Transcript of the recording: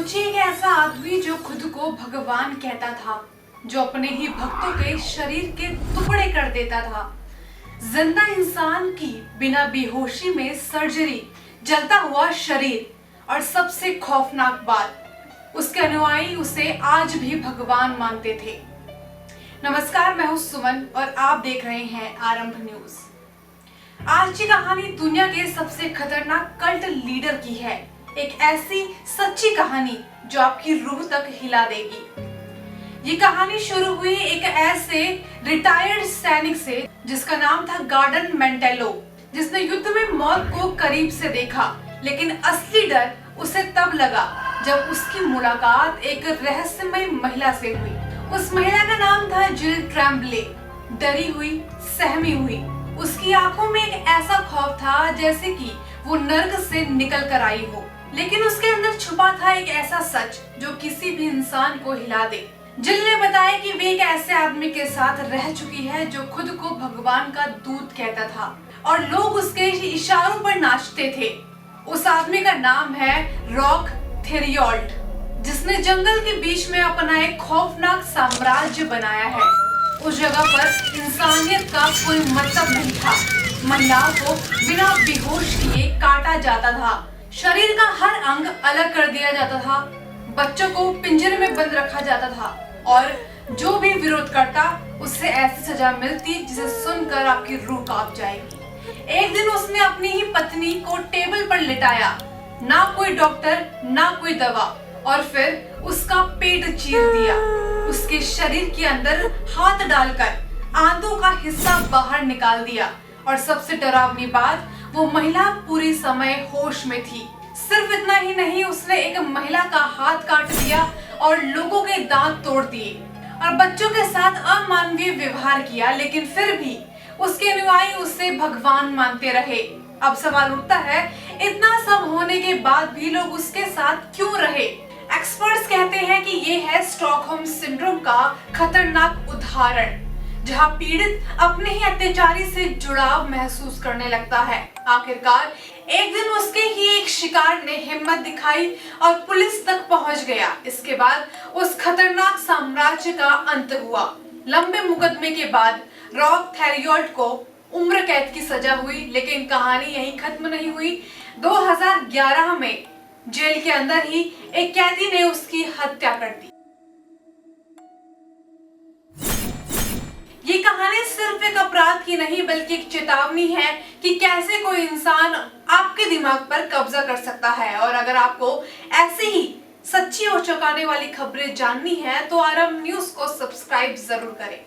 सोचिए एक ऐसा आदमी जो खुद को भगवान कहता था, जो अपने ही भक्तों के शरीर के टुकड़े कर देता था। जिंदा इंसान की बिना बेहोशी में सर्जरी, जलता हुआ शरीर और सबसे खौफनाक बात, उसके अनुयायी उसे आज भी भगवान मानते थे। नमस्कार, मैं हूं सुमन और आप देख रहे हैं आरंभ न्यूज। आज की कहानी दुनिया के सबसे खतरनाक कल्ट लीडर की है। एक ऐसी सच्ची कहानी जो आपकी रूह तक हिला देगी। ये कहानी शुरू हुई एक ऐसे रिटायर्ड सैनिक से जिसका नाम था गार्डन मेंटेलो, जिसने युद्ध में मौत को करीब से देखा। लेकिन असली डर उसे तब लगा जब उसकी मुलाकात एक रहस्यमय महिला से हुई। उस महिला का नाम था जिल ट्रेम्बले। डरी हुई, सहमी हुई, उसकी आंखों में एक ऐसा खौफ था जैसे कि वो नर्क से निकल कर आई हो। लेकिन उसके अंदर छुपा था एक ऐसा सच जो किसी भी इंसान को हिला दे। जिल ने बताया कि वे एक ऐसे आदमी के साथ रह चुकी है जो खुद को भगवान का दूत कहता था और लोग उसके इशारों पर नाचते थे। उस आदमी का नाम है रॉक थेरियोल्ट, जिसने जंगल के बीच में अपना एक खौफनाक साम्राज्य बनाया है। उस जगह पर इंसानियत का कोई मतलब नहीं था। महिलाओं को बिना बेहोश किए काटा जाता था, शरीर का हर अंग अलग कर दिया जाता था, बच्चों को पिंजरे में बंद रखा जाता था और जो भी विरोध करता उससे ऐसी सजा मिलती जिसे सुनकर आपकी रूह कांप जाएगी। एक दिन उसने अपनी ही पत्नी को टेबल पर लिटाया, ना कोई डॉक्टर ना कोई दवा, और फिर उसका पेट चीर दिया। उसके शरीर के अंदर हाथ डालकर आंतों का हिस्सा बाहर निकाल दिया और सबसे डरावनी बात, वो महिला पूरी समय होश में थी। सिर्फ इतना ही नहीं, उसने एक महिला का हाथ काट दिया और लोगों के दांत तोड़ दिए और बच्चों के साथ अमानवीय व्यवहार किया। लेकिन फिर भी उसके अनुयायी उसे भगवान मानते रहे। अब सवाल उठता है, इतना सब होने के बाद भी लोग उसके साथ क्यों रहे? एक्सपर्ट्स कहते हैं कि ये है स्टॉकहोम सिंड्रोम का खतरनाक उदाहरण, जहां पीड़ित अपने ही अत्याचारी से जुड़ाव महसूस करने लगता है। आखिरकार एक दिन उसके ही एक शिकार ने हिम्मत दिखाई और पुलिस तक पहुंच गया। इसके बाद उस खतरनाक साम्राज्य का अंत हुआ। लंबे मुकदमे के बाद रॉक थेरियोल्ट को उम्र कैद की सजा हुई। लेकिन कहानी यहीं खत्म नहीं हुई। 2011 में जेल के अंदर ही एक कैदी ने उसकी हत्या कर दी। ये कहानी सिर्फ एक अपराध की नहीं बल्कि एक चेतावनी है कि कैसे कोई इंसान आपके दिमाग पर कब्जा कर सकता है। और अगर आपको ऐसे ही सच्ची और चौंकाने वाली खबरें जाननी है तो आरंभ न्यूज को सब्सक्राइब जरूर करें।